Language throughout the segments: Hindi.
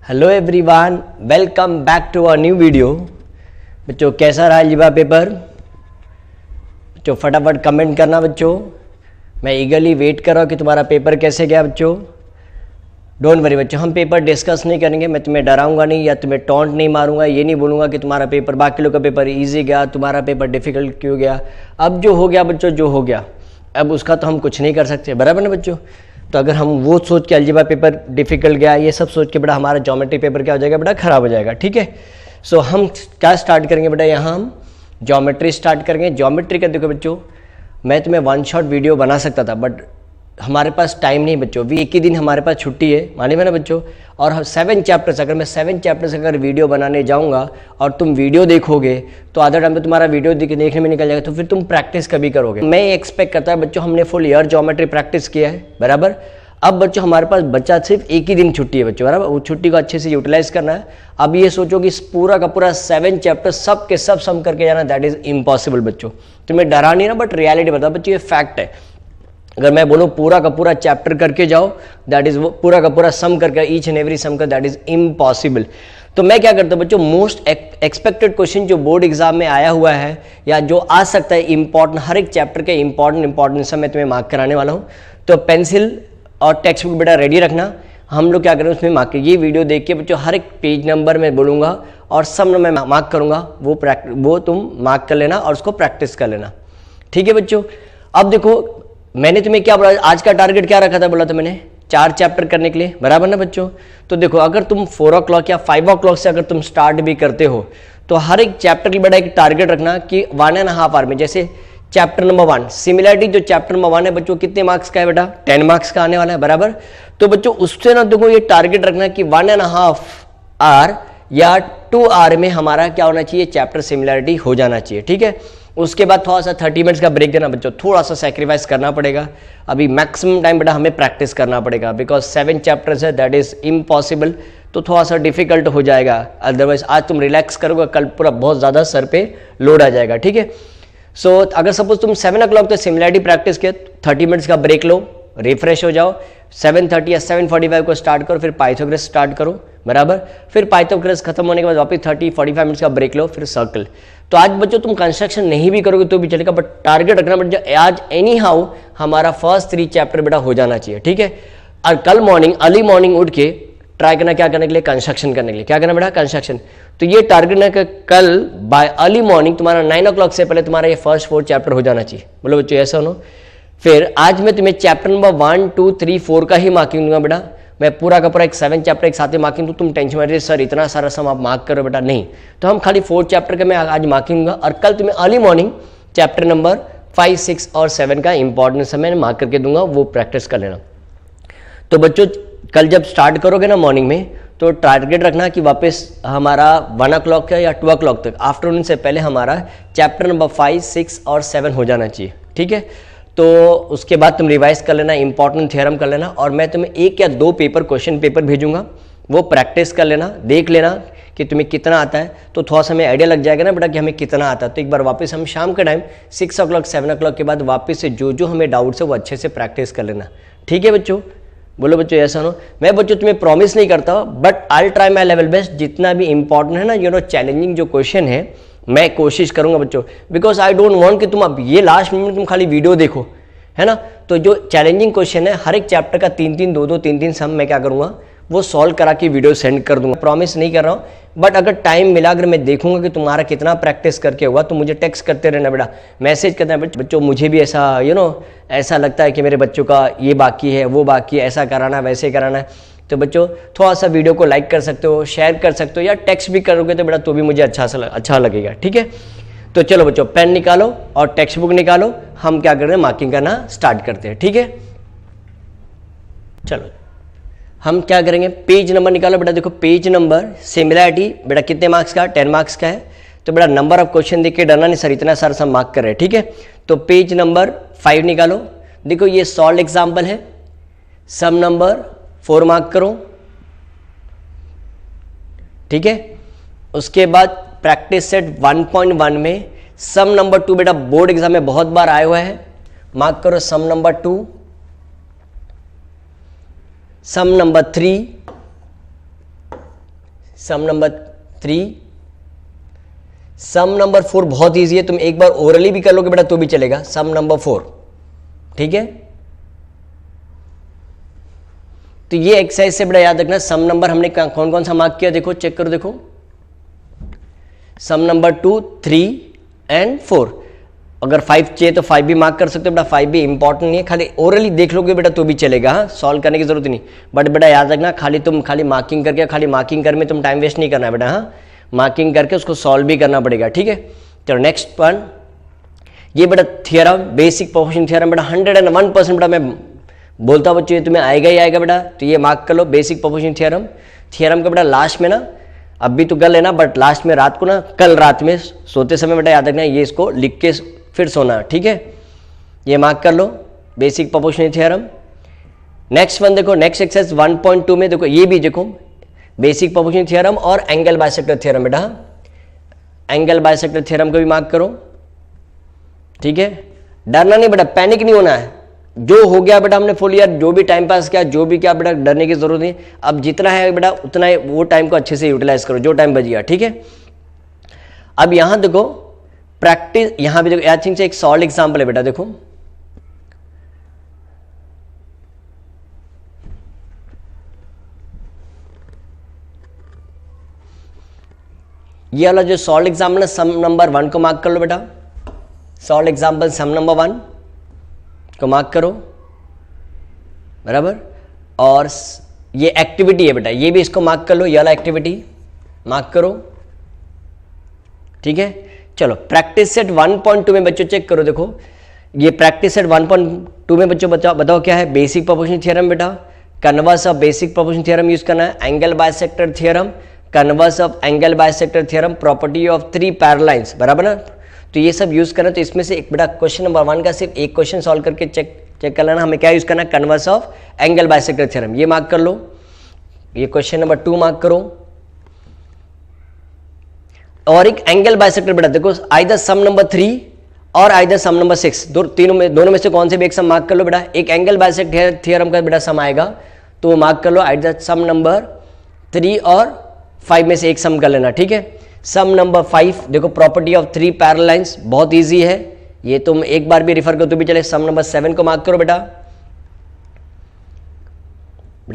Hello everyone, welcome back to our new video. बच्चों कैसा रहा अलजेब्रा पेपर? बच्चों फटाफट कमेंट करना बच्चों। मैं ईगरली वेट कर रहा हूँ कि तुम्हारा पेपर कैसे गया बच्चों। डोंट वरी बच्चों, हम पेपर डिस्कस नहीं करेंगे। मैं तुम्हें डराऊंगा नहीं या तुम्हें टॉन्ट नहीं मारूंगा। ये नहीं बोलूँगा कि तुम्हारा पेपर, बाकी लोग का पेपर ईजी गया, तुम्हारा पेपर डिफिकल्ट क्यों गया। अब जो हो गया बच्चों, जो हो गया अब उसका तो हम कुछ नहीं कर सकते, बराबर ना बच्चों। तो अगर हम वो सोच के अलजेब्रा पेपर डिफिकल्ट गया, ये सब सोच के बेटा हमारा ज्योमेट्री पेपर क्या हो जाएगा बेटा, खराब हो जाएगा। ठीक है, सो हम क्या स्टार्ट करेंगे बेटा, यहाँ हम ज्योमेट्री स्टार्ट करेंगे। ज्योमेट्री का देखो बच्चों, मैं तुम्हें वन शॉट वीडियो बना सकता था, बट हमारे पास टाइम नहीं बच्चों। भी एक ही दिन हमारे पास छुट्टी है, माने में ना बच्चों। और हम 7 चैप्टर्स, अगर मैं 7 चैप्टर्स अगर वीडियो बनाने जाऊंगा और तुम वीडियो देखोगे तो आधा टाइम तो तुम्हारा वीडियो देखने में निकल जाएगा, तो फिर तुम प्रैक्टिस कभी करोगे। मैं एक्सपेक्ट करता है बच्चों, हमने फुल ईयर ज्योमेट्री प्रैक्टिस किया है, बराबर। अब बच्चों हमारे पास बच्चा सिर्फ एक ही दिन छुट्टी है बच्चों, बराबर। वो छुट्टी को अच्छे से यूटिलाइज करना है। अब ये सोचो कि पूरा का पूरा 7 चैप्टर सब के सब सम करके जाना, दैट इज इम्पॉसिबल बच्चों। तुम्हें डरा नहीं ना, बट रियलिटी बताओ बच्चों, ये फैक्ट है। अगर मैं बोलूँ पूरा का पूरा चैप्टर करके जाओ, दैट इज पूरा का पूरा सम करके, ईच एंड एवरी सम कर, दैट इज इम्पॉसिबल। तो मैं क्या करता हूँ बच्चों, मोस्ट एक्सपेक्टेड क्वेश्चन जो बोर्ड एग्जाम में आया हुआ है या जो आ सकता है इंपॉर्टेंट, हर एक चैप्टर के इंपॉर्टेंट सब मैं तुम्हें मार्क कराने वाला हूँ। तो पेंसिल और टेक्स्ट बुक बेटा रेडी रखना। हम लोग क्या करें उसमें मार्क, ये वीडियो देख के बच्चों हर एक पेज नंबर में बोलूँगा और सब मैं मार्क करूँगा, वो तुम मार्क कर लेना और उसको प्रैक्टिस कर लेना। ठीक है बच्चों। अब देखो मैंने तुम्हें क्या बोला, आज का टारगेट क्या रखा था, बोला था मैंने 4 चैप्टर करने के लिए, बराबर ना बच्चों। तो देखो अगर तुम 4 o'clock या 5 o'clock से अगर तुम स्टार्ट भी करते हो तो हर एक चैप्टर की बड़ा एक टारगेट रखना कि 1.5 आवर में। जैसे चैप्टर नंबर 1 सिमिलरिटी, जो चैप्टर नंबर 1 है बच्चों, कितने मार्क्स का है बेटा, 10 मार्क्स का आने वाला है, बराबर। तो बच्चों उससे ना देखो ये टारगेट रखना कि 1.5 आवर या 2 आवर में हमारा क्या होना चाहिए, चैप्टर सिमिलरिटी हो जाना चाहिए। ठीक है, उसके बाद थोड़ा सा 30 मिनट्स का ब्रेक देना बच्चों, थोड़ा सा सेक्रीफाइस करना पड़ेगा। अभी मैक्सिमम टाइम बेटा हमें प्रैक्टिस करना पड़ेगा, बिकॉज 7 चैप्टर्स है, दैट इज इम्पॉसिबल। तो थोड़ा सा डिफिकल्ट हो जाएगा, अदरवाइज आज तुम रिलैक्स करोगे, कल पूरा बहुत ज़्यादा सर पे लोड आ जाएगा। ठीक है, सो अगर सपोज तुम 7 o'clock तक सिमिलरिटी प्रैक्टिस किया, 30 मिनट्स का ब्रेक लो, रिफ्रेश हो जाओ, 7:30 या 7:45 को स्टार्ट करो, फिर पाइथागोरस स्टार्ट करो, बराबर। फिर पाइथागोरस खत्म होने के बाद वापस 30-45 मिनट्स का ब्रेक लो, फिर सर्कल। तो आज बच्चों तुम कंस्ट्रक्शन नहीं भी करोगे तो भी चलेगा, बट टारगेट रखना बच्चों आज एनी हाउ हमारा फर्स्ट 3 चैप्टर बेटा हो जाना चाहिए। ठीक है, और कल मॉर्निंग अर्ली मॉर्निंग उठ के ट्राई करना, क्या करने के लिए, कंस्ट्रक्शन करने के लिए। क्या करना बेटा, कंस्ट्रक्शन। तो ये टारगेट है कि कल बाय अर्ली मॉर्निंग तुम्हारा 9 o'clock से पहले तुम्हारा ये फर्स्ट 4 चैप्टर हो जाना चाहिए। बोलो बच्चों ऐसा हो। फिर आज मैं तुम्हें चैप्टर नंबर 1, 2, 3, 4 का ही मार्किंग दूंगा बेटा। मैं पूरा का पूरा एक 7 चैप्टर एक साथ ही मार्किंग दूँ, तुम टेंशन मत लीजिए सर इतना सारा सम आप मार्क करो बेटा, नहीं। तो हम खाली 4 चैप्टर का मैं आज मार्किंग दूंगा और कल तुम्हें अर्ली मॉर्निंग चैप्टर नंबर 5, 6 और 7 का इंपॉर्टेंस मैं मार्क करके दूंगा, वो प्रैक्टिस कर लेना। तो बच्चों कल जब स्टार्ट करोगे ना मॉर्निंग में, तो टारगेट रखना कि वापस हमारा 1 o'clock या 2 o'clock तक आफ्टरनून से पहले हमारा चैप्टर नंबर 5, 6 और 7 हो जाना चाहिए। ठीक है, तो उसके बाद तुम रिवाइज कर लेना, इंपॉर्टेंट थ्योरम कर लेना, और मैं तुम्हें 1 या 2 पेपर क्वेश्चन पेपर भेजूंगा, वो प्रैक्टिस कर लेना, देख लेना कि तुम्हें कितना आता है। तो थोड़ा सा हमें आइडिया लग जाएगा ना बेटा कि हमें कितना आता है। तो एक बार वापस हम शाम के टाइम 6 o'clock 7 o'clock के बाद वापस से जो जो हमें डाउट्स है वो अच्छे से प्रैक्टिस कर लेना। ठीक है बच्चों, बोलो बच्चों ऐसा हो। मैं बच्चों तुम्हें प्रॉमिस नहीं करता, but I try my level best. जितना भी इंपॉर्टेंट है ना, चैलेंजिंग जो क्वेश्चन है मैं कोशिश करूंगा बच्चों, बिकॉज आई डोंट वांट कि तुम अब ये लास्ट मिनट तुम खाली वीडियो देखो, है ना। तो जो चैलेंजिंग क्वेश्चन है हर एक चैप्टर का 3-3, 2-2, 3-3 सम मैं क्या करूंगा, वो सॉल्व करा के वीडियो सेंड कर दूंगा। प्रॉमिस नहीं कर रहा हूँ, बट अगर टाइम मिला, अगर मैं देखूंगा कि तुम्हारा कितना प्रैक्टिस करके हुआ, तो मुझे टेक्स्ट करते रहना बेटा, मैसेज करना है बच्चों। मुझे भी ऐसा ऐसा लगता है कि मेरे बच्चों का ये बाकी है, वो बाकी है, ऐसा कराना है, वैसे कराना है। तो बच्चों थोड़ा सा वीडियो को लाइक कर सकते हो, शेयर कर सकते हो, या टेक्स्ट भी करोगे तो बेटा तो भी मुझे अच्छा लगेगा। ठीक है, तो चलो बच्चों पेन निकालो और टेक्स्ट बुक निकालो, हम क्या कर रहे हैं, मार्किंग करना स्टार्ट करते हैं। ठीक है, चलो हम क्या करेंगे, पेज नंबर निकालो बेटा। देखो पेज नंबर सिमिलरिटी बेटा कितने मार्क्स का, 10 मार्क्स का है। तो बेटा नंबर ऑफ क्वेश्चन देख के डरना नहीं सर इतना सारा सब मार्क कर रहे हैं। ठीक है, तो पेज नंबर 5 निकालो। देखो ये सॉल्व एग्जाम्पल है, सम नंबर 4 मार्क करो। ठीक है, उसके बाद प्रैक्टिस सेट 1.1 में सम नंबर 2 बेटा बोर्ड एग्जाम में बहुत बार आया हुआ है, मार्क करो सम नंबर 2, सम नंबर 3, सम नंबर 3, सम नंबर 4 बहुत इजी है, तुम एक बार ओरली भी कर लोगे बेटा तो भी चलेगा। सम नंबर 4, ठीक है। तो ये एक्सरसाइज से बेटा याद रखना, सम नंबर हमने कौन कौन सा मार्क किया, देखो चेक करो, देखो सम नंबर 2, 3 एंड 4। अगर 5 चाहिए तो 5 भी मार्क कर सकते हो बेटा, 5 भी इंपॉर्टेंट नहीं है, खाली ओरली देख लोगे बेटा तो भी चलेगा, हाँ, सॉल्व करने की जरूरत नहीं। बट बेटा याद रखना, खाली मार्किंग करके, खाली मार्किंग कर में तुम टाइम वेस्ट नहीं करना है बेटा, हाँ, मार्किंग करके उसको सॉल्व भी करना पड़ेगा, ठीक है। चलो नेक्स्ट वन, ये बेटा थियरम, बेसिक प्रोपोर्शन थियरम बेटा 101% बेटा मैं बोलता हूँ बच्चों, तुम्हें आएगा ही आएगा बेटा, तो ये मार्क कर लो, बेसिक प्रोपोर्शन थियरम। थियरम का बेटा लास्ट में ना, अब भी तो कर लेना, बट लास्ट में रात को ना, कल रात में सोते समय बेटा याद रखना, ये इसको लिख के फिर सोना, ठीक है। ये मार्क कर लो, basic proportional theorem. Next one देखो, नेक्स्ट एक्सरसाइज 1.2 में देखो, ये भी देखो बेसिक प्रोपोर्शनल थ्योरम और एंगल बाइसेक्टर थ्योरम बेटा, एंगल बाइसेक्टर थ्योरम को भी मार्क करो, ठीक है। डरना नहीं बेटा, पैनिक नहीं होना है, जो हो गया बेटा हमने फुल ईयर जो भी टाइम पास किया, जो भी किया बेटा, डरने की जरूरत नहीं। अब जितना है बेटा उतना है, वो टाइम को अच्छे से यूटिलाइज करो, जो टाइम बच गया, ठीक है। अब यहां देखो प्रैक्टिस, यहां भी देखो, आई थिंक से एक सॉल्व एग्जांपल है बेटा, देखो ये वाला जो सॉल्व एग्जाम्पल है, सम नंबर 1 को मार्क कर लो बेटा, सॉल्व एग्जाम्पल सम नंबर 1 को मार्क करो, बराबर। और ये एक्टिविटी है बेटा, ये भी इसको मार्क कर लो, ये वाला एक्टिविटी मार्क करो, ठीक है। चलो प्रैक्टिस सेट 1.2 में बच्चों चेक करो, देखो ये प्रैक्टिस सेट 1.2 में बच्चों बताओ क्या है, बेसिक प्रोपोर्शन थ्योरम बेटा, converse of basic proportion theorem use करना है, angle bisector theorem, converse of angle bisector theorem, property of 3 parallel lines, बराबर ना। तो ये सब यूज करना, तो इसमें से एक बेटा क्वेश्चन नंबर 1 का सिर्फ एक क्वेश्चन सॉल्व करके चेक कर लेना, हमें क्या यूज करना है, converse of angle bisector theorem, ये मार्क कर लो। ये क्वेश्चन नंबर 2 मार्क करो। और एक एंगल बाइसेक्टर बेटा देखो, आइदर सम नंबर 3 और आइदर सम नंबर 6, दोनों में से कौन से भी एक सम मार्क कर लो बेटा। एक एंगल बाइसेक्टर थ्योरम का बेटा सम आएगा तो मार्क कर लो, आइदर सम नंबर 3 और 5 में से एक सम कर लेना, ठीक है। सम नंबर 5 देखो, प्रॉपर्टी ऑफ 3 पैरेलल लाइंस, बहुत इजी है, ये तुम एक बार भी रिफर करो तो भी चले। सम नंबर 7 को मार्क करो बेटा,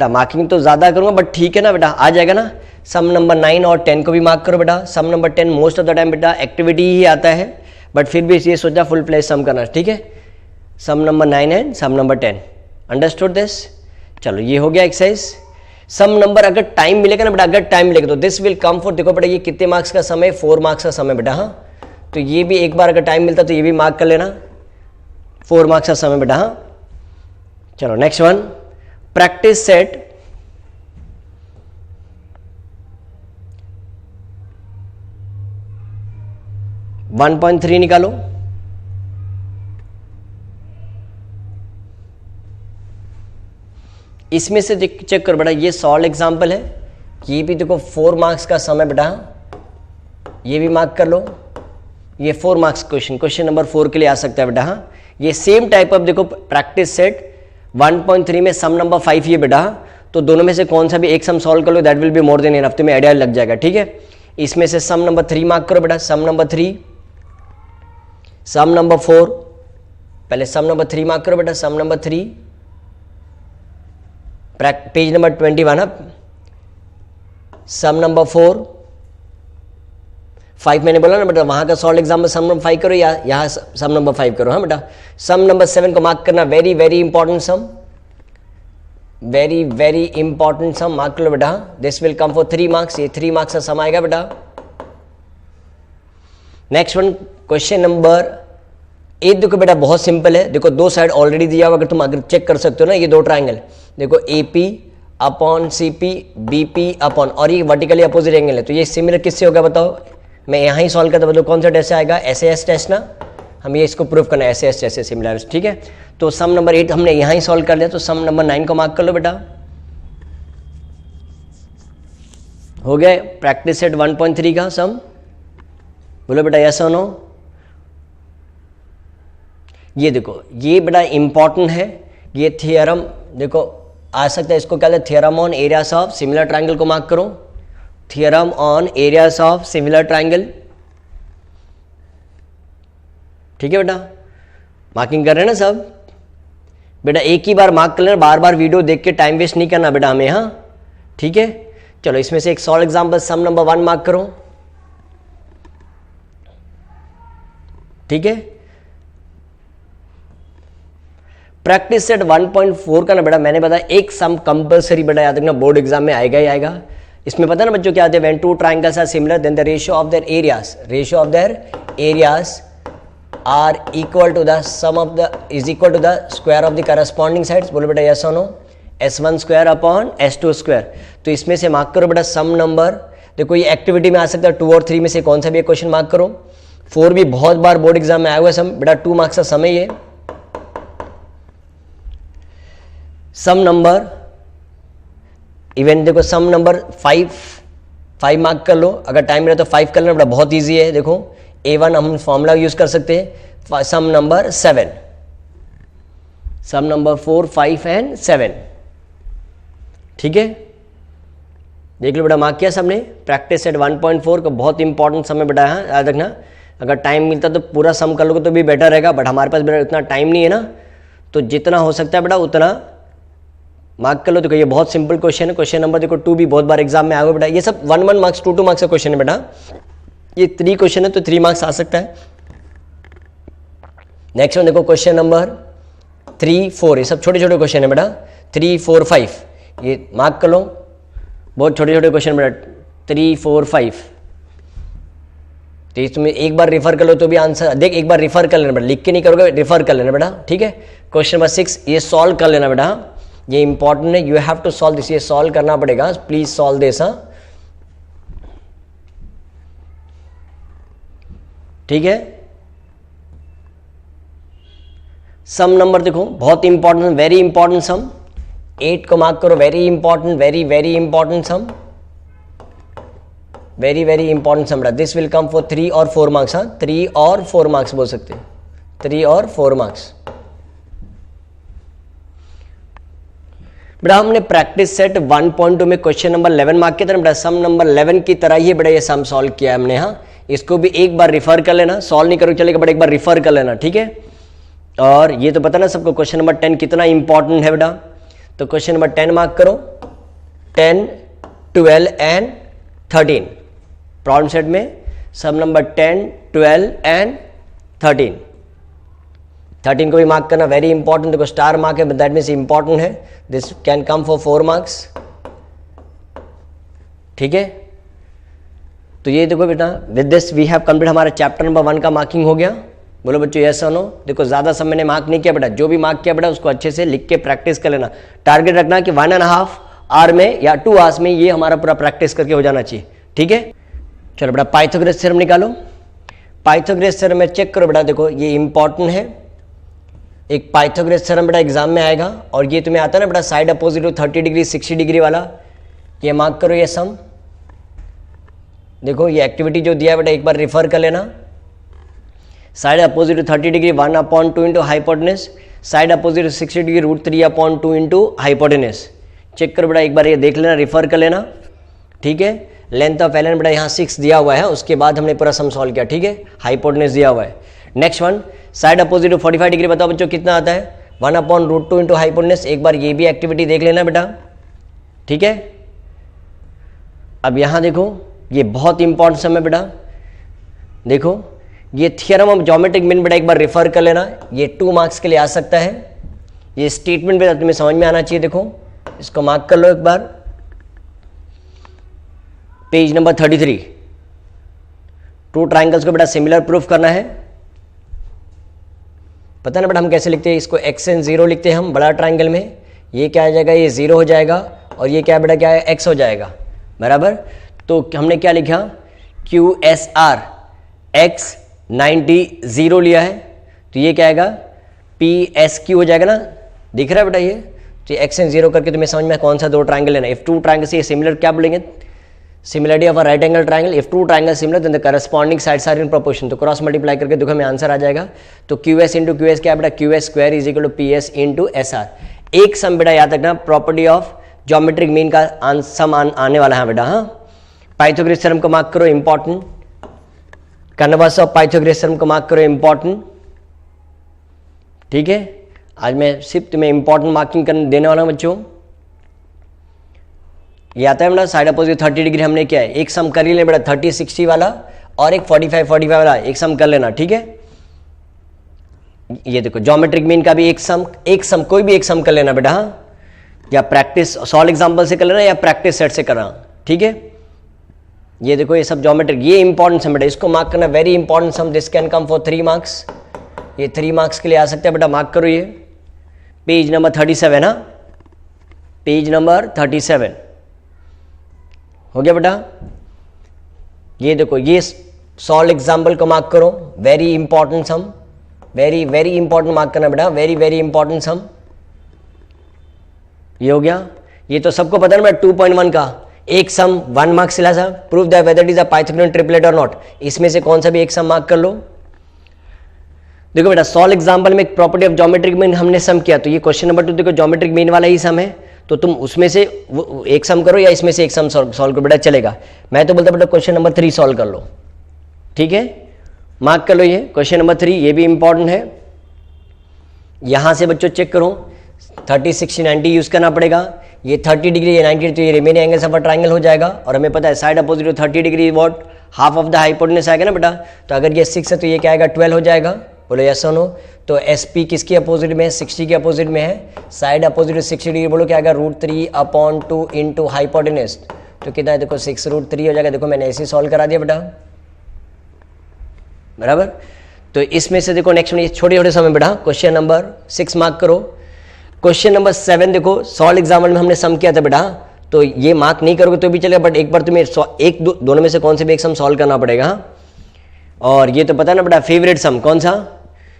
मार्किंग तो ज्यादा करूंगा बट ठीक है ना बेटा, आ जाएगा ना। सम नंबर 9 और 10 को भी मार्क करो बेटा। Sum number 10 most of the time बेटा एक्टिविटी ही आता है, बट फिर भी ये सोचा फुल प्लेस सम करना, ठीक है। Sum number 9 and sum number 10, understood this. चलो ये हो गया एक्सरसाइज। सम नंबर अगर टाइम मिलेगा ना बेटा, अगर टाइम मिलेगा तो दिस विल कम फॉर, देखो बेटा ये कितने मार्क्स का समय, 4 मार्क्स का समय बेटा, हाँ। तो ये भी एक बार अगर टाइम मिलता तो ये भी मार्क कर लेना, 4 मार्क्स का समय बेटा, हाँ। चलो नेक्स्ट वन, प्रैक्टिस सेट 1.3 निकालो। इसमें से चेक करो बेटा, ये सॉल्व एग्जाम्पल है, ये भी देखो 4 मार्क्स का समय बेटा, ये भी मार्क कर लो। ये 4 मार्क्स क्वेश्चन नंबर 4 के लिए आ सकता है बेटा, हाँ। ये सेम टाइप ऑफ देखो प्रैक्टिस सेट 1.3 में सम नंबर 5 ये बेटा, तो दोनों में से कौन सा भी एक सम सॉल्व कर लो, that will be more than enough, तुम्हें आइडिया लग जाएगा, ठीक है। इसमें से सम नंबर 3 मार्क करो बेटा, सम नंबर 3, सम नंबर 4, पहले सम नंबर 3 मार्क करो बेटा, सम नंबर 3, पेज नंबर 21 है, सम नंबर 4, 5 मैंने बोला ना बेटा, वहां का सॉल्व एग्जाम्पल सम नंबर 5 करो या यहाँ सम नंबर 5 करो, हाँ बेटा। सम नंबर 7 को मार्क करना, very very important sum, very very important सम, मार्क लो बेटा। This will come for 3 marks, ये 3 मार्क्स का सम आएगा बेटा। नेक्स्ट वन, क्वेश्चन नंबर 8 देखो बेटा, बहुत सिंपल है, देखो 2 साइड ऑलरेडी दिया हुआ, अगर तुम अगर चेक कर सकते हो ना, ये 2 ट्राइंगल देखो, AP upon CP, BP upon, और ये वर्टिकली अपोजिट एंगल है, तो ये सिमिलर किससे होगा बताओ। मैं यहाँ ही सॉल्व करता बताओ, कौन सा टेस्ट आएगा, SAS टेस्ट ना, हम ये इसको प्रूव करना है, SAS टेस्ट से सिमिलर, ठीक है। तो सम नंबर 8 हमने यहाँ ही सॉल्व कर लिया, तो सम नंबर 9 को मार्क कर लो बेटा। हो गया प्रैक्टिस सेट 1.3 का सम, बोलो बेटा यस और नो। ये देखो, ये बड़ा इंपॉर्टेंट है, ये थियरम देखो आ सकता है, इसको क्या है, theorem on areas of similar triangle को मार्क करो, theorem on areas of similar triangle. ठीक है बेटा, मार्किंग कर रहे हैं ना सब बेटा, एक ही बार मार्क कर लेना, बार बार वीडियो देख के टाइम वेस्ट नहीं करना बेटा हमें। हाँ ठीक है, चलो इसमें से एक solve example sum number 1 mark करो। ठीक है, प्रैक्टिस सेट 1.4 का ना बेटा मैंने बताया एक सम कंपलसरी बेटा याद रखना, बोर्ड एग्जाम में आएगा ही आएगा। इसमें पता है ना बच्चों क्या आते हैं, when two triangles are similar then the ratio of their areas are equal to the sum of the is equal to the square of the corresponding sides. बोलो बेटा यस और no, S1 square upon S2 square. तो इसमें से मार्क करो बेटा सम नंबर, देखो ये एक्टिविटी में आ सकता है 2 और 3 में से कौन सा भी एक क्वेश्चन मार्क करो। 4 भी बहुत बार बोर्ड एग्जाम में आया हुआ है सम बेटा, 2 मार्क्स का समय ये सम नंबर। इवन देखो सम नंबर 5 मार्क कर लो, अगर टाइम रहे तो 5 कर लेना बेटा, बहुत ईजी है। देखो A1 हम फॉर्मूला यूज कर सकते हैं, सम नंबर 7, सम नंबर 4, 5 एंड 7। ठीक है, देख लो बेटा मार्क किया सबने। प्रैक्टिस सेट 1.4 का बहुत इंपॉर्टेंट समय बेटा है, याद रखना। अगर टाइम मिलता तो पूरा सम कर लोगे तो भी बेटर रहेगा, बट हमारे पास बेटा इतना टाइम नहीं है ना, तो जितना हो सकता है बेटा उतना मार्क कर लो। देखो ये बहुत सिंपल क्वेश्चन है, क्वेश्चन नंबर देखो 2 भी बहुत बार एग्जाम में आया हुआ बेटा। ये सब 1 मार्क्स 2 मार्क्स का क्वेश्चन है बेटा, ये 3 क्वेश्चन है तो 3 मार्क्स आ सकता है। नेक्स्ट वन देखो क्वेश्चन नंबर 3, 4, ये सब छोटे छोटे क्वेश्चन है बेटा। 3, 4, 5 ये मार्क कर लो, बहुत छोटे छोटे क्वेश्चन बेटा। 3, 4, 5 तो तुम्हें एक बार रिफर कर लो तो भी आंसर देख, एक बार रिफर कर लेना बेटा, लिख के नहीं करोगे रिफर कर लेना बेटा। ठीक है, क्वेश्चन नंबर 6 ये सॉल्व कर लेना बेटा, ये इंपॉर्टेंट है, you have to solve this, ये सॉल्व करना पड़ेगा, प्लीज सॉल्व दिस। हाँ ठीक है, सम नंबर देखो बहुत इंपॉर्टेंट, वेरी इंपॉर्टेंट सम, 8 को मार्क करो, very important, very very important sum, very very important sum. This will come for 3 और 4 मार्क्स। हाँ 3 और 4 मार्क्स बोल सकते हैं, 3 और 4 मार्क्स बेटा। हमने प्रैक्टिस सेट 1.2 में क्वेश्चन नंबर 11 मार्क किया था बेटा, सम नंबर 11 की तरह ही बेटा ये सम सॉल्व किया हमने। हाँ इसको भी एक बार रिफर कर लेना, सॉल्व नहीं करो चलेगा बट एक बार रिफर कर लेना। ठीक है, और ये तो पता ना सबको क्वेश्चन नंबर 10 कितना इंपॉर्टेंट है बेटा, तो क्वेश्चन नंबर 10 मार्क करो। 10, 12 एंड 13 प्रॉब्लम सेट में सब नंबर 10, 12 एंड 13 को भी मार्क करना, वेरी इंपॉर्टेंट। देखो स्टार मार्क है, दैट मीन्स इंपॉर्टेंट है, this can come for 4 marks. ठीक है, तो ये देखो बेटा with this we have complete, हमारा चैप्टर नंबर 1 का मार्किंग हो गया। बोलो बच्चों यस और नो। देखो ज्यादा समय मैंने मार्क नहीं किया बेटा, जो भी मार्क किया बेटा उसको अच्छे से लिख के प्रैक्टिस कर लेना। टारगेट रखना कि 1.5 आवर में या 2 आवर्स में ये हमारा पूरा प्रैक्टिस करके हो जाना चाहिए। ठीक है, चलो बेटा पाइथागोरस थ्योरम निकालो। पाइथागोरस थ्योरम में चेक करो बेटा, देखो ये इंपॉर्टेंट है, एक पाइथागोरस थ्योरम बेटा एग्जाम में आएगा, और ये तुम्हें आता है ना बेटा साइड अपोजिट 30 डिग्री 60 डिग्री वाला, ये मार्क करो ये सम। देखो ये एक्टिविटी जो दिया है बेटा एक बार रिफर कर लेना। Side opposite 30 degree 1/2 into hypotenuse, side opposite 60 degree √3/2 into hypotenuse. Check करो बेटा एक बार ये देख लेना, रिफर कर लेना। ठीक है, लेंथ ऑफ एलन बेटा यहाँ 6 दिया हुआ है, उसके बाद हमने पूरा सम सॉल्व किया। ठीक है, हाइपोटेनस दिया हुआ है। Next one side opposite 45 degree, बताओ बच्चों कितना आता है, 1/√2 इंटू हाइपोटेनस। एक बार ये भी एक्टिविटी देख लेना बेटा। ठीक है, अब यहाँ देखो ये बहुत इंपॉर्टेंट सम है बेटा। देखो ये थियरम ऑफ ज्योमेट्रिक मीन बेटा एक बार रिफर कर लेना, ये 2 मार्क्स के लिए आ सकता है। ये स्टेटमेंट बेटा तुम्हें समझ में आना चाहिए। देखो इसको मार्क कर लो एक बार, पेज नंबर 33। 2 ट्राइंगल्स को बेटा सिमिलर प्रूफ करना है। पता ना बेटा हम कैसे लिखते हैं इसको, x एंड 0 लिखते हैं हम बड़ा ट्राइंगल में। ये क्या आ जाएगा, ये 0 हो जाएगा, और ये क्या बेटा क्या है, x हो जाएगा बराबर। तो हमने क्या लिखा, QSR x 90 0 लिया है, तो ये क्या आएगा PSQ हो जाएगा ना, दिख रहा है बेटा ये। तो x एंड 0 करके तुम्हें समझ में कौन सा 2 ट्राइंगल लेना। इफ 2 ट्राइंगल से सिमिलर क्या बोलेंगे, similarity of a right angle triangle. If 2 triangle similar then the corresponding sides are in proportion. तो क्रॉस मल्टीप्लाई करके देखो हमें आंसर आ जाएगा। तो QS इंटू QS क्या बेटा, QS square is equal to PS into SR। एक सम बेटा याद रखना, प्रॉपर्टी ऑफ ज्योमेट्रिक मीन का सम आने वाला है बेटा। हाँ पाइथागोरस थ्योरम को मार्क करो, important. Converse of Pythagoras theorem को मार्क करो, इंपॉर्टेंट। ठीक है, आज मैं सिर्फ तुम्हें इंपॉर्टेंट मार्किंग करने देने वाला हूं बच्चों। ये आता है बेटा साइड अपोजिट 30 डिग्री हमने क्या है, एक सम कर ही ले बेटा 30 60 वाला और एक 45 45 वाला एक सम कर लेना। ठीक है, ये देखो ज्योमेट्रिक मीन का भी एक सम कोई भी एक सम कर लेना बेटा, हाँ, या प्रैक्टिस सॉल्व एग्जांपल से कर लेना या प्रैक्टिस सेट से करना। ठीक है, ये देखो ये सब ज्योमेट्रिक, ये इंपॉर्टेंट सम बेटा, इसको मार्क करना, very important sum, this can come for 3 marks. ये 3 मार्क्स के लिए आ सकता है बेटा, मार्क करो। ये पेज नंबर 37 ना, पेज नंबर 37 हो गया बेटा। ये देखो ये सॉल्व एग्जाम्पल को मार्क करो, very important sum, very very important mark करना बेटा, वेरी वेरी इंपॉर्टेंट सम। ये हो गया, ये तो सबको पता है बेटा 2.1 का एक सम 1 मार्क्स सिला सा, prove that whether it is a Pythagorean triplet और नॉट। इसमें से कौन सा भी एक सम मार्क कर लो। देखो बेटा सॉल्व एग्जांपल में एक प्रॉपर्टी ऑफ ज्योमेट्रिक मीन हमने सम किया, तो ये क्वेश्चन नंबर 2 देखो ज्योमेट्रिक मीन वाला ही सम है, तो तुम उसमें से एक सम करो या इसमें से एक सम सॉल्व करो बेटा, चलेगा। मैं तो बोलता बेटा क्वेश्चन नंबर 3 सॉल्व कर लो। ठीक है, मार्क कर लो ये क्वेश्चन नंबर 3, ये भी इंपॉर्टेंट है। यहां से बच्चों चेक करो 30 60 90 यूज करना पड़ेगा। ये 30 डिग्री ये 90, तो ये remaining angles of a triangle हो जाएगा। और हमें पता है side opposite 30 degree what, half of the hypotenuse आएगा ना बेटा, तो अगर ये 6 है तो ये क्या आएगा 12 हो जाएगा। बोलो यस और नो। तो एसपी किसके अपोजिट में है, 60 के अपोजिट में है। साइड अपोजिट 60 डिग्री, बोलो क्या आएगा √3/2 इंटू हाइपोटेन्यूज, तो कितना है देखो 6√3 हो जाएगा। देखो मैंने ऐसे सॉल्व करा दिया बेटा, बराबर। तो इसमें से देखो नेक्स्ट में छोटे छोटे समय बेटा, क्वेश्चन नंबर 6 मार्क करो। क्वेश्चन नंबर 7 देखो सॉल्व एग्जाम्पल में हमने सम किया था बेटा, तो ये मार्क नहीं करोगे तो भी चलेगा, बट एक बार तुम्हें दोनों में से कौन से भी एक सम सॉल्व करना पड़ेगा। और ये तो पता ना बेटा फेवरेट सम कौन सा,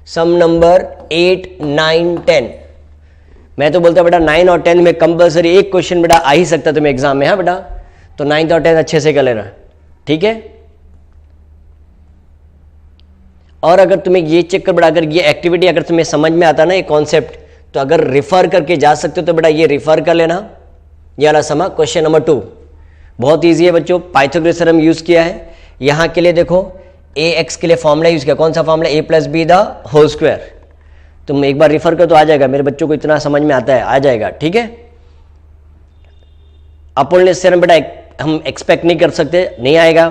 सम नंबर 8 9 10। मैं तो बोलता बेटा 9 और 10 में कंपल्सरी एक क्वेश्चन बेटा आ ही सकता तुम्हें एग्जाम में, हाँ बेटा। तो 9 और 10 अच्छे से कर लेना। ठीक है, और अगर तुम्हें ये चेक कर बेटा, अगर ये एक्टिविटी अगर तुम्हें समझ में आता ना ये कॉन्सेप्ट, तो अगर रिफर करके जा सकते हो तो बेटा ये रिफर कर लेना। ये वाला समा क्वेश्चन नंबर 2 बहुत इजी है बच्चों, पाइथागोरस थ्योरम यूज किया है। यहां के लिए देखो ax के लिए फॉर्मूला यूज किया, कौन सा formula, a + b the whole square. तुम एक बार रिफर कर तो आ जाएगा, मेरे बच्चों को इतना समझ में आता है, आ जाएगा। ठीक है, अपोलोनियस थ्योरम बेटा हम एक्सपेक्ट नहीं कर सकते, नहीं आएगा।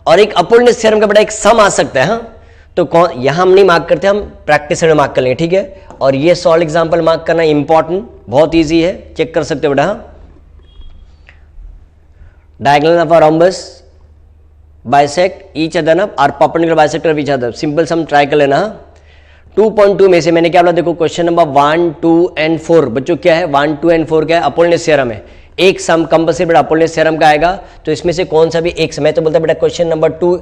और एक अपोलोनियस थ्योरम का बेटा एक सम आ सकता है, हाँ, तो कौन, यहां हम नहीं मार्क करते, हम प्रैक्टिस में मार्क कर लेंगे। ठीक है, और ये सॉल्व एग्जांपल मार्क करना इंपॉर्टेंट, बहुत इजी है, चेक कर सकते हो बेटा। Diagonal of a rhombus bisect each other ना, और perpendicular bisector of each other, simple some try कर लेना। 2.2 में से मैंने क्या बोला, देखो क्वेश्चन नंबर 1 2 एंड 4 बच्चों क्या है, 1 2 एंड 4 क्या है, अपोलोनियस थ्योरम है। एक सम कंपल्सरी बेटा अपोलोनियस थ्योरम का आएगा, तो इसमें से कौन सा भी एक सम, मैं तो बोलता बेटा क्वेश्चन नंबर 2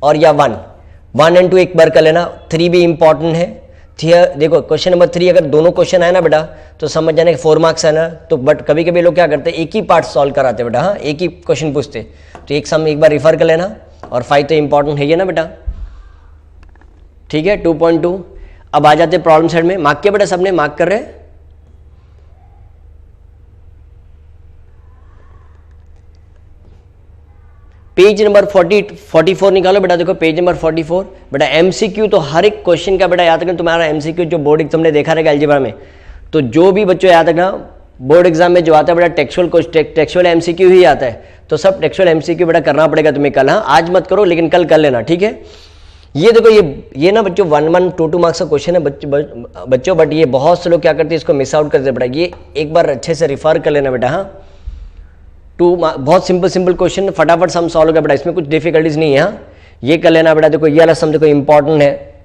और या 1 एंड 2 एक बार कर लेना। 3 भी इंपॉर्टेंट है। देखो क्वेश्चन नंबर 3 अगर दोनों क्वेश्चन आए ना बेटा, तो समझ जाने 4 मार्क्स है ना। तो बट कभी कभी लोग क्या करते हैं, एक ही पार्ट सॉल्व कराते बेटा, हाँ, एक ही क्वेश्चन पूछते, तो एक सम एक बार रिफर कर लेना। और 5 तो इंपॉर्टेंट है ये ना बेटा। ठीक है, 2.2। अब आ जाते प्रॉब्लम साइड में, मार्क किया बेटा सबने, मार्क कर रहे हैं। पेज नंबर 44 निकालो बेटा। देखो पेज नंबर 44 बेटा, एमसीक्यू तो हर एक क्वेश्चन का बेटा याद रखना। तुम्हारा एमसीक्यू जो बोर्ड तुमने देखा रहेगा अलजेब्रा में, तो जो भी बच्चों याद रखना बोर्ड एग्जाम में जो आता है बेटा टेक्सुअल एमसीक्यू ही आता है, तो सब टेक्सुअल एमसीक्यू बेटा करना पड़ेगा तुम्हें कल, हाँ, आज मत करो लेकिन कल कर लेना। ठीक है, ये देखो ये ना बच्चों 1 2 मार्क्स का क्वेश्चन है बच्चों, बट ये बहुत से लोग क्या करते हैं, इसको मिस आउट करते बेटा। ये एक बार अच्छे से रिफर कर लेना बेटा, हाँ। 2 बहुत सिंपल क्वेश्चन, फटाफट सम सॉल्व होगा बेटा, इसमें कुछ डिफिकल्टीज नहीं है, हाँ। ये कर लेना बेटा। देखो ये वाला सम देखो इंपॉर्टेंट है,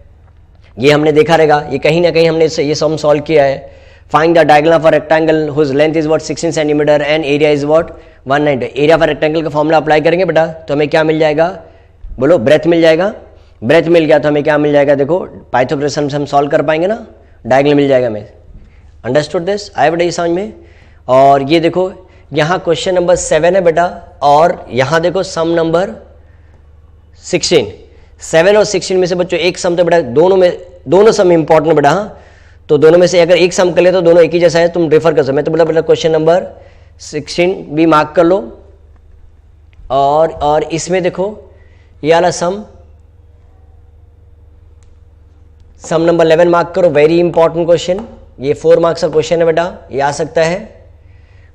ये हमने देखा रहेगा, ये कहीं ना कहीं हमने ये सम सॉल्व किया है। Find the diagonal of a rectangle whose length is what 16 centimetre and area is what 190। Area of a rectangle का फॉर्मूला अप्लाई करेंगे बेटा, तो हमें क्या मिल जाएगा, बोलो ब्रेथ मिल जाएगा। ब्रेथ मिल गया तो हमें क्या मिल जाएगा, देखो पाइथागोरस से हम सॉल्व कर पाएंगे ना, डायगोनल मिल जाएगा हमें। अंडरस्टूड दिस, आया बेटा ये समझ में। और ये देखो यहाँ क्वेश्चन नंबर 7 है बेटा, और यहाँ देखो सम नंबर 16। 7 और 16 में से बच्चों एक सम तो बेटा दोनों सम इंपॉर्टेंट बेटा, हाँ। तो दोनों में से अगर एक सम कर ले तो दोनों एक ही जैसा है, तुम रेफर कर सकते। मैं तो बोला बेटा क्वेश्चन नंबर 16 भी मार्क कर लो। और इसमें देखो ये वाला सम नंबर 11 मार्क करो, वेरी इंपॉर्टेंट क्वेश्चन, ये 4 मार्क्स का क्वेश्चन है बेटा, ये आ सकता है,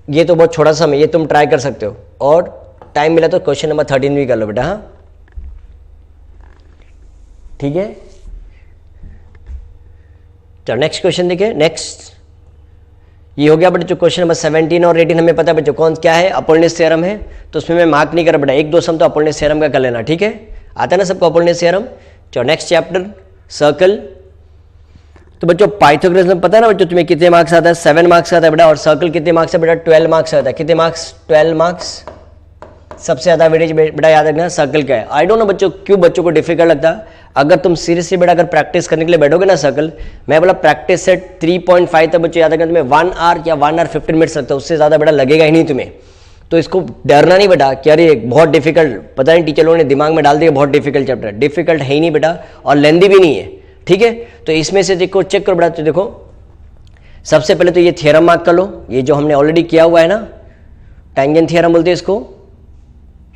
ये तो बहुत छोटा सम है, ये तुम ट्राई कर सकते हो, और टाइम मिला तो क्वेश्चन नंबर 13 भी कर लो बेटा। हाँ ठीक है, चलो नेक्स्ट क्वेश्चन देखिए। नेक्स्ट ये हो गया बेटा जो क्वेश्चन नंबर 17 और 18 हमें पता है बच्चों कौन क्या है, अपोलोनियस थ्योरम है, तो उसमें मैं मार्क नहीं कर बेटा, 1-2 सम तो अपोलोनियस थ्योरम का कर लेना, ठीक है, आता है ना सबको अपोलोनियस थ्योरम। चलो नेक्स्ट चैप्टर सर्कल। तो बच्चों पाइथागोरस में पता है ना बच्चों तुम्हें कितने मार्क्स आता है, 7 मार्क्स आता है बेटा, और सर्कल कितने मार्क्स है बेटा, 12 मार्क्स आता है। कितने मार्क्स, 12 मार्क्स। सबसे ज़्यादा वेटेज बेटा याद रखना सर्कल का है। आई डोंट नो बच्चों क्यों बच्चों को डिफिकल्ट लगता है, अगर तुम सीरियसली बेटा अगर प्रैक्टिस करने के लिए बैठोगे ना सर्कल, मैं बोला प्रैक्टिस सेट 3.5 तक बच्चों याद रखना, तुम्हें 1 आवर या 1 आवर 15 मिनट्स लगता है, उससे ज़्यादा बेटा लगेगा ही नहीं तुम्हें। तो इसको डरना नहीं बेटा कि अरे बहुत डिफिकल्ट, पता नहीं टीचर लोगों ने दिमाग में डाल दिया बहुत डिफिकल्ट चैप्टर, डिफिकल्ट है ही नहीं बेटा, और लेंदी भी नहीं है, ठीक है। तो इसमें से देखो चेक करो बेटा, तो देखो सबसे पहले तो ये थ्योरम मार्क कर लो, ये जो हमने ऑलरेडी किया हुआ है ना, टैंजेंट थ्योरम बोलते हैं इसको,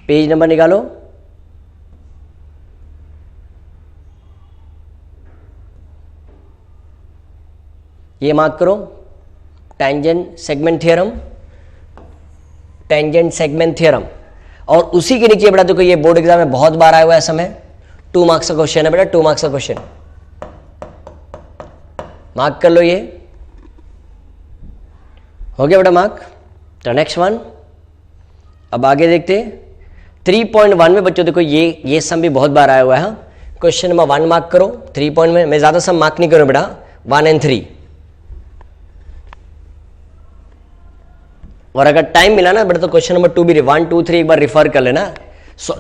पेज नंबर निकालो, ये मार्क करो, tangent segment theorem, tangent segment theorem. और उसी के नीचे बेटा देखो ये बोर्ड एग्जाम में बहुत बार आया हुआ है समय, 2 मार्क्स का क्वेश्चन है बेटा, 2 मार्क्स का क्वेश्चन, मार्क कर लो, ये हो गया बेटा मार्क। तो नेक्स्ट वन, अब आगे देखते हैं 3.1 में बच्चों देखो ये सम भी बहुत बार आया हुआ है, क्वेश्चन नंबर 1 मार्क करो 3 पॉइंट में, मैं ज्यादा सम मार्क नहीं करूं बेटा, 1 और 3, और अगर टाइम मिला ना बेटा तो क्वेश्चन नंबर 2 भी 1, 2, 3 एक बार रिफर कर लेना,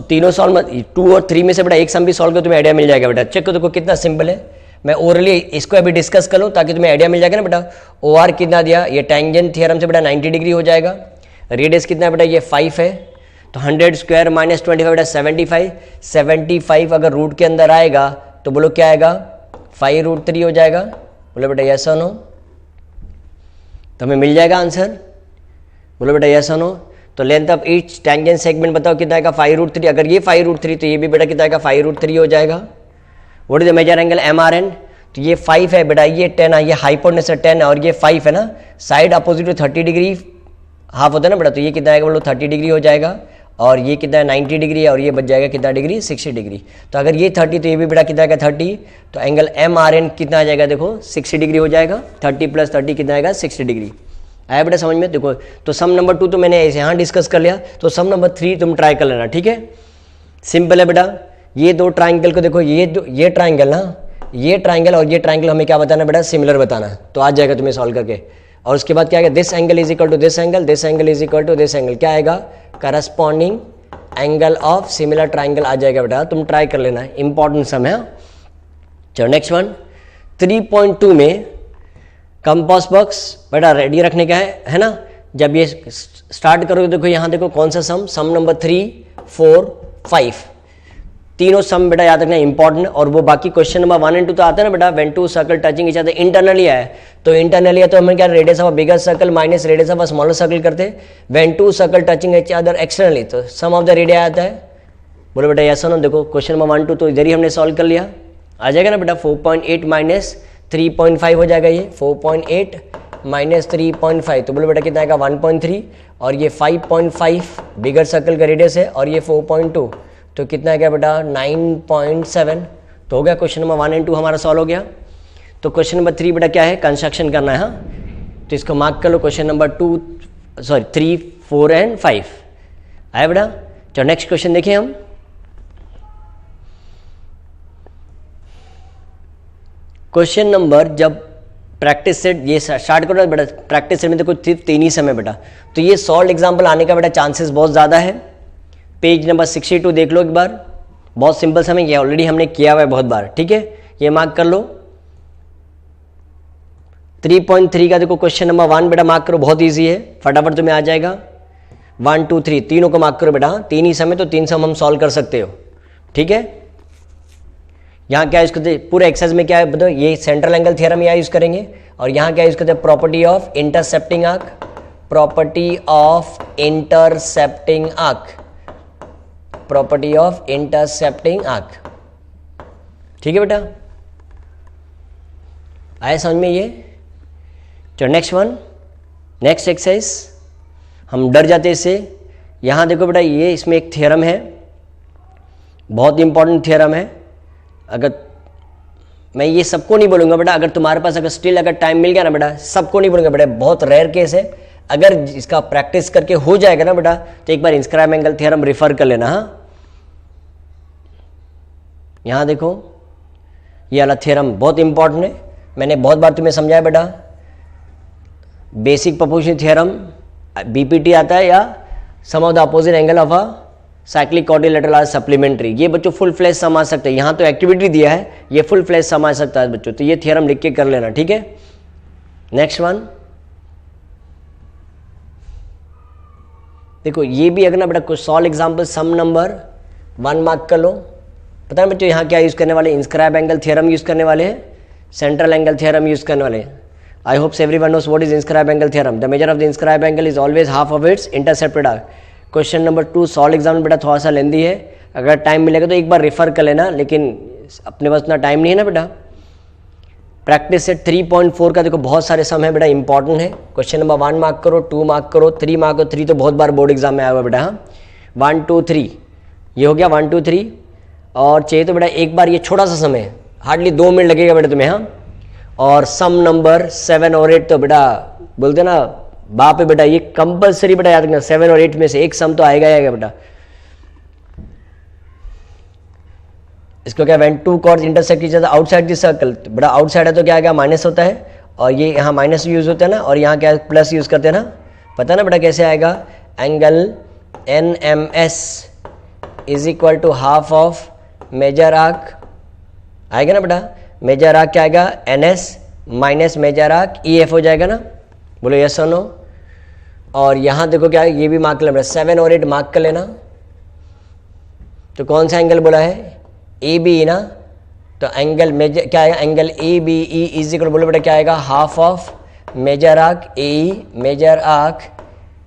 तीनों सॉल्व मत, 2 और 3 में से बेटा एक सम भी सॉल्व करो, तुम्हें आइडिया मिल जाएगा बेटा। चेक करो देखो कितना सिंपल है, मैं ओरली इसको अभी डिस्कस कर लूँ ताकि तुम्हें आइडिया मिल जाएगा ना बेटा। OR कितना दिया, ये टैंजेंट थ्योरम से बेटा 90 डिग्री हो जाएगा, रेडियस कितना है बेटा, ये 5 है, तो 100 स्क्वायर माइनस 25 बेटा 75, 75 अगर रूट के अंदर आएगा तो बोलो क्या आएगा, 5√3 हो जाएगा, बोलो बेटा यस और नो, तो हमें मिल जाएगा आंसर, बोलो बेटा यस और नो। तो length of each tangent segment बताओ कितना आएगा, 5√3, अगर ये 5√3 तो ये भी बेटा कितना आएगा, 5√3 हो जाएगा। What is the major angle MRN, तो ये 5 है बेटा, ये 10 है, ये हाइपोटेन्यूज 10 है और ये 5 है ना, side opposite to 30 degree half होता है ना बेटा, तो ये कितना आएगा बोलो 30 डिग्री हो जाएगा, और ये कितना है 90 डिग्री है, और ये बच जाएगा कितना डिग्री, 60 डिग्री। तो अगर ये 30 तो ये भी बेटा कितना आएगा 30, तो एंगल MRN कितना आ जाएगा देखो 60 डिग्री हो जाएगा, 30 + 30 कितना आएगा 60 डिग्री। आया बेटा समझ में। देखो तो सम नंबर 2 तो मैंने यहाँ डिस्कस कर लिया, तो सम नंबर 3 तुम ट्राई कर लेना, ठीक है, सिंपल है बेटा। ये 2 ट्राइंगल को देखो, ये ट्राइंगल ना, ये ट्राइंगल और ये ट्राइंगल हमें क्या बताना बेटा, सिमिलर बताना, तो आ जाएगा तुम्हें सॉल्व करके। और उसके बाद क्या आएगा, this angle is equal to this angle, this angle is equal to this angle, क्या आएगा, corresponding angle of similar triangle आ जाएगा बेटा, तुम ट्राई कर लेना, इंपॉर्टेंट सम है। चलो नेक्स्ट वन 3.2 में कंपास बॉक्स बेटा रेडी रखने का है ना। जब ये स्टार्ट करोगे देखो यहाँ देखो कौन सा सम नंबर 3, 4, 5 तीनों सम बेटा याद रखना इंपॉर्टेंट। और वो बाकी क्वेश्चन नंबर 1 और 2 तो आता है ना बेटा, when two circle touching each other internally है, तो इंटरनली है तो हमें क्या radius of a bigger circle minus radius of a smaller circle करते हैं। When two circle touching each other externally तो सम ऑफ द रेडिया आता है। बोलो बेटा यस और नो। देखो क्वेश्चन नंबर 1, 2 तो इधर ही हमने सॉल्व कर लिया, आ जाएगा ना बेटा 4.8 माइनस 3.5 हो जाएगा, ये 4.8 माइनस 3.5 तो बोलो बेटा कितना आएगा 1.3, और ये 5.5 बिगर सर्कल का रेडियस है, और ये 4.2 तो कितना आएगा बेटा 9.7। तो हो गया क्वेश्चन नंबर 1 और 2 हमारा सॉल्व हो गया। तो क्वेश्चन नंबर 3 बेटा क्या है, कंस्ट्रक्शन करना है। हाँ तो इसको मार्क कर लो, क्वेश्चन नंबर 3, 4 और 5 आया बेटा। चलो नेक्स्ट क्वेश्चन देखिए हम। क्वेश्चन नंबर जब प्रैक्टिस सेट ये स्टार्ट करो बेटा, प्रैक्टिस सेट में देखो सिर्फ 3 ही समय बेटा, तो ये सॉल्व एग्जाम्पल आने का बेटा चांसेस बहुत ज़्यादा है। पेज नंबर 62 देख लो एक बार, बहुत सिंपल समय, ये ऑलरेडी हमने किया हुआ है बहुत बार, ठीक है, ये मार्क कर लो। 3.3 का देखो क्वेश्चन नंबर 1 बेटा मार्क करो, बहुत ईजी है, फटाफट तुम्हें आ जाएगा। 1, 2, 3 तीनों को मार्क करो बेटा, 3 ही समय तो 3 सम हम सॉल्व कर सकते हो, ठीक है। यहाँ क्या यूज करते हैं पूरे एक्सरसाइज में, क्या है बताओ, ये सेंट्रल एंगल थ्योरम यहाँ यूज करेंगे, और यहाँ क्या यूज करते हैं property of intercepting arc, property of intercepting arc, property of intercepting arc. ठीक है बेटा, आया समझ में ये? चलो नेक्स्ट वन, नेक्स्ट एक्सरसाइज। हम डर जाते इससे। यहाँ देखो बेटा, ये इसमें एक थ्योरम है, बहुत इंपॉर्टेंट थ्योरम है। अगर मैं ये सबको नहीं बोलूँगा बेटा, अगर तुम्हारे पास अगर स्टिल अगर टाइम मिल गया ना बेटा, सबको नहीं बोलूँगा बेटा, बहुत रेयर केस है। अगर इसका प्रैक्टिस करके हो जाएगा ना बेटा, तो एक बार इंस्क्राइब एंगल थ्योरम रेफर कर लेना। हाँ, यहाँ देखो ये वाला थ्योरम बहुत इंपॉर्टेंट है, मैंने बहुत बार तुम्हें समझाया बेटा। बेसिक प्रोपोर्शन थ्योरम बीपीटी आता है, या sum of the opposite angle of a cyclic quadrilateral are supplementary. ये बच्चों फुल फ्लैश सम आ सकते हैं, यहाँ तो एक्टिविटी दिया है, ये फुल फ्लैश सम आ सकता है बच्चों, तो ये थ्योरम लिख के कर लेना। ठीक है, नेक्स्ट वन देखो, ये भी अगर ना बेटा कुछ solve example sum number 1 mark कर लो। पता है बच्चों यहाँ क्या यूज करने वाले, इंस्क्राइब एंगल थ्योरम यूज करने वाले हैं, सेंट्रल एंगल थ्योरम यूज करने वाले हैं। I hope everyone knows what is inscribe angle theorem. The measure of the inscribe angle is always half of its intercepted arc. Question number 2 solve exam बेटा थोड़ा सा लेंदी है, अगर टाइम मिलेगा तो एक बार रेफर कर लेना, लेकिन अपने पास इतना टाइम नहीं है ना बेटा। प्रैक्टिस सेट 3.4 का देखो बहुत सारे सम है बेटा, इंपॉर्टेंट है। क्वेश्चन नंबर 1 मार्क करो, 2 मार्क करो, 3 मार्क करो। 3 तो बहुत बार बोर्ड एग्जाम में आया हुआ बेटा। हाँ, 1 2 3 ये हो गया 1 2 3। और चाहिए तो बेटा एक बार, ये छोटा सा समय है, हार्डली 2 मिनट लगेगा बेटा तुम्हें। हाँ, और सम नंबर 7 और 8 तो बेटा बोलते ना बाप है बेटा, ये कंपलसरी बेटा याद रखना, 7 और 8 में से एक सम तो आएगा ही आएगा बेटा। इसको क्या, when two chords intersect each other outside this circle, बेटा आउटसाइड है तो क्या आएगा, माइनस होता है, और ये यहाँ माइनस यूज होता है ना, और यहाँ क्या प्लस यूज करते हैं ना। पता ना बेटा कैसे आएगा, angle NMS is equal to half of major arc आएगा ना बेटा। मेजर आर्क क्या आएगा, NS minus major arc EF हो जाएगा ना, बोलो यस और नो। और यहाँ देखो क्या है, ये भी मार्क कर लेना, 7 और 8 मार्क कर लेना। तो कौन सा एंगल बोला है, ABE ना, तो एंगल मेजर क्या आएगा, एंगल ABE इज इक्वल बोलो बेटा क्या आएगा, half of major arc AE major arc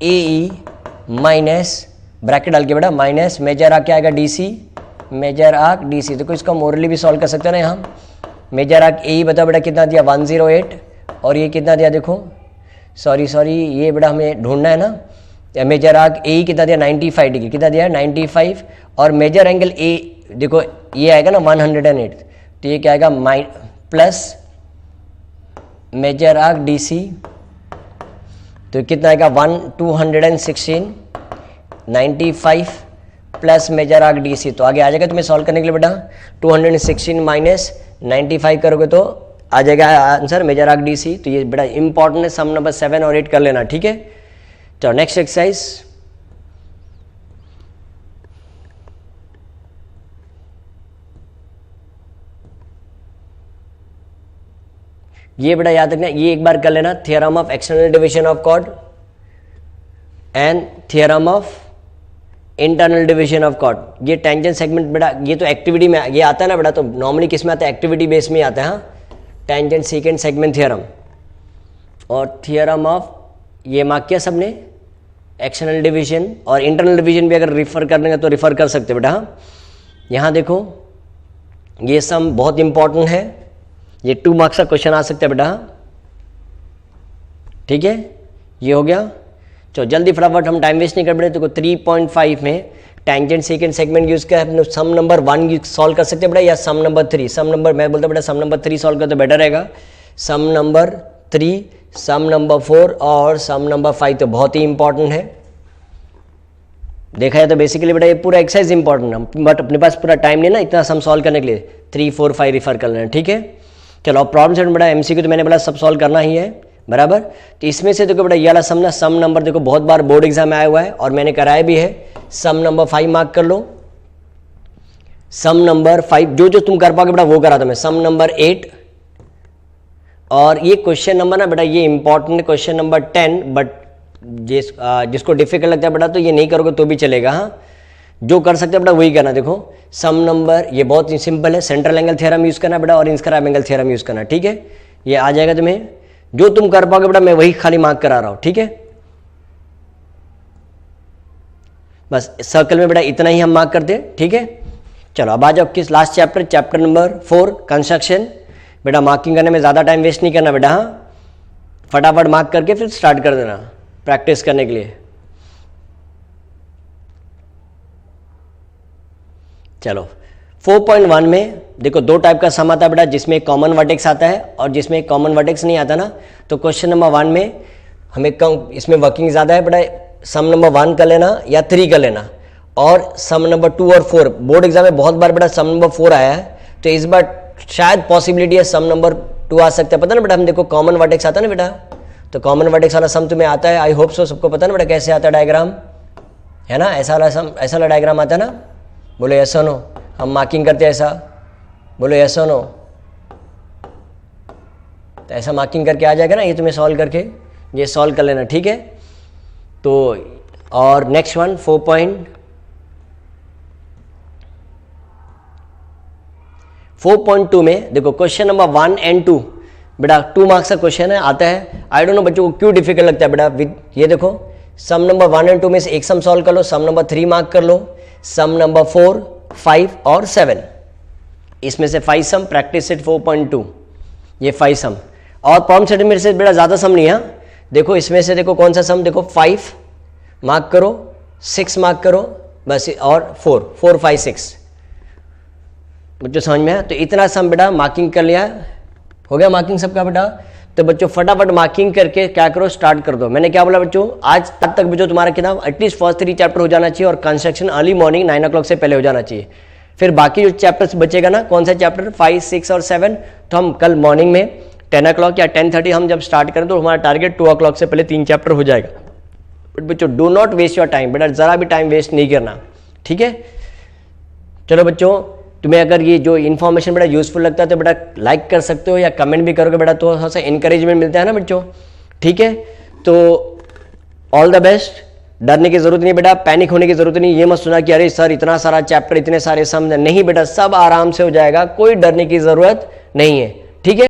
AE minus bracket डाल के बेटा माइनस मेजर आर्क क्या आएगा DC मेजर आर्क DC। देखो इसका मोरली भी सॉल्व कर सकते हैं ना। यहाँ मेजर आर्क AE बताओ बेटा कितना दिया, 108, और ये कितना दिया देखो, सॉरी ये बेटा हमें ढूंढना है ना। मेजर आर्क AE कितना दिया, 95 डिग्री, कितना दिया 95, और मेजर एंगल A देखो ये आएगा ना 108, तो ये क्या आएगा प्लस मेजर आर्क DC, तो कितना आएगा 216, 95 प्लस मेजर आर्क DC। तो आगे आ जाएगा तुम्हें सॉल्व करने के लिए बेटा, 216 माइनस 95 करोगे तो आ जाएगा आंसर मेजर आर्क DC। तो ये बेटा इंपॉर्टेंट है, सम नंबर 7 और 8 कर लेना। ठीक है, तो नेक्स्ट एक्सरसाइज, ये बेटा याद रखना, ये एक बार कर लेना, theorem of external division of chord and theorem of internal division of chord. ये टेंजेंट सेगमेंट बेटा, ये तो एक्टिविटी में ये आता है ना बेटा, तो नॉर्मली किस में आता है, एक्टिविटी बेस में आता है। हाँ, टेंजेंट सेकेंड सेगमेंट थ्योरम और थ्योरम ऑफ, ये मार्क किया सबने, एक्सटर्नल डिवीजन और इंटरनल डिवीजन भी अगर रिफर करने का तो रिफर कर सकते बेटा। हाँ, यहाँ देखो ये सम बहुत इंपॉर्टेंट है, ये 2 मार्क्स का क्वेश्चन आ सकता है बेटा। ठीक है, ये हो गया। चलो जल्दी फटाफट, हम टाइम वेस्ट नहीं कर बेटा। तो 3.5 में टेंजेंट सेकेंड सेगमेंट यूज कर अपने सम नंबर 1 सॉल्व कर सकते हैं बेटा, या सम नंबर 3। सम नंबर मैं बोलता बेटा सम नंबर 3 सॉल्व कर तो बेटर रहेगा। सम नंबर 3, सम नंबर 4 और सम नंबर 5 तो बहुत ही इंपॉर्टेंट है। देखा जाए तो बेसिकली बेटा ये पूरा एक्सरसाइज इंपॉर्टेंट है, बट अपने पास पूरा टाइम नहीं ना इतना सम सॉल्व करने के लिए, 3 4 5 रिफर कर लेना। ठीक है, चलो अब प्रॉब्लम सेट बेटा MCQ तो मैंने बोला सब सॉल्व करना ही है बराबर। तो इसमें से देखो बेटा ये वाला सम ना, सम नंबर देखो बहुत बार बोर्ड एग्जाम में आया हुआ है और मैंने कराया भी है। सम नंबर 5 मार्क कर लो, सम नंबर 5 जो तुम कर पाओगे बेटा वो करा था मैं। सम नंबर 8, और ये क्वेश्चन नंबर ना बेटा ये इंपॉर्टेंट क्वेश्चन नंबर 10, बट जिसको डिफिकल्ट लगता है बेटा तो ये नहीं करोगे तो भी चलेगा। हाँ, जो कर सकते हैं बेटा वही करना। देखो सम नंबर ये बहुत ही सिंपल है, सेंट्रल एंगल थ्योरम यूज करना बेटा और इंस्क्राइब एंगल थ्योरम यूज करना। ठीक है, ये आ जाएगा तुम्हें, जो तुम कर पाओगे बेटा मैं वही खाली मार्क करा रहा हूं। ठीक है, बस सर्कल में बेटा इतना ही हम मार्क करते हैं, ठीक है। चलो अब आ जाओ किस last chapter, chapter number 4 construction. बेटा मार्किंग करने में ज़्यादा टाइम वेस्ट नहीं करना बेटा, हाँ, फटाफट मार्क करके फिर स्टार्ट कर देना प्रैक्टिस करने के लिए। चलो 4.1 में देखो दो टाइप का सम आता है बेटा, जिसमें कॉमन वर्टेक्स आता है और जिसमें कॉमन वर्टेक्स नहीं आता ना। तो क्वेश्चन नंबर 1 में हमें कम, इसमें वर्किंग ज़्यादा है बेटा, सम नंबर 1 कर लेना या 3 कर लेना, और सम नंबर 2 और 4 बोर्ड एग्जाम में बहुत बार बेटा सम नंबर 4 आया है, तो इस बार शायद पॉसिबिलिटी है सम नंबर 2 आ सकता है। पता ना बेटा, हम देखो कॉमन वर्टेक्स आता है ना बेटा, तो कॉमन वर्टेक्स वाला सम तुम्हें आता है, आई होप सो सबको पता ना बेटा कैसे आता है डायग्राम, है ना, ऐसा वाला सम, ऐसा वाला डायग्राम आता है ना, बोलो यस और नो। हम मार्किंग करते हैं ऐसा, बोलो यस और नो, तो ऐसा मार्किंग करके आ जाएगा ना, ये तुम्हें सॉल्व करके ये सॉल्व कर लेना, ठीक है। तो और नेक्स्ट वन 4.2 में देखो क्वेश्चन नंबर 1 एंड 2 बेटा 2 मार्क्स का क्वेश्चन है, आता है। आई डोंट नो बच्चों को क्यों डिफिकल्ट लगता है बेटा, विद ये देखो सम नंबर 1 एंड 2 में से एक सम सॉल्व कर लो, सम नंबर 3 मार्क कर लो, सम नंबर 4, 5 और 7, इसमें से 5 सम, प्रैक्टिस सेट 4.2 ये 5 सम, और प्रॉब्लम सेट में से बेटा ज़्यादा सम नहीं है। देखो इसमें से देखो कौन सा सम, देखो 5 मार्क करो, 6 मार्क करो बस, और 4, 5, 6 बच्चों समझ में है। तो इतना सम बेटा मार्किंग कर लिया, हो गया मार्किंग सबका बेटा। तो बच्चों फटाफट मार्किंग करके क्या करो, स्टार्ट कर दो। मैंने क्या बोला बच्चों, आज तब तक बच्चों तुम्हारा किताब एटलीस्ट फर्स्ट 3 चैप्टर हो जाना चाहिए, और कंस्ट्रक्शन अर्ली मॉर्निंग 9 o'clock से पहले हो जाना चाहिए। फिर बाकी जो चैप्टर्स बचेगा ना, कौन सा चैप्टर 5, 6 और 7, तो हम कल मॉर्निंग में 10 o'clock या 10:30 हम जब स्टार्ट करें तो हमारा टारगेट 2 o'clock से पहले 3 चैप्टर हो जाएगा। बट बच्चों do not waste your time बेटा, ज़रा भी टाइम वेस्ट नहीं करना, ठीक है। चलो बच्चों, तुम्हें अगर ये जो इन्फॉर्मेशन बेटा यूजफुल लगता है तो बेटा लाइक कर सकते हो या कमेंट भी करोगे बेटा, तो थोड़ा सा इंकरेजमेंट मिलता है ना बच्चों, ठीक है। तो ऑल द बेस्ट, डरने की जरूरत नहीं बेटा, पैनिक होने की जरूरत नहीं। ये मत सुना कि अरे सर इतना सारा चैप्टर, इतने सारे सम, नहीं बेटा सब आराम से हो जाएगा, कोई डरने की जरूरत नहीं है।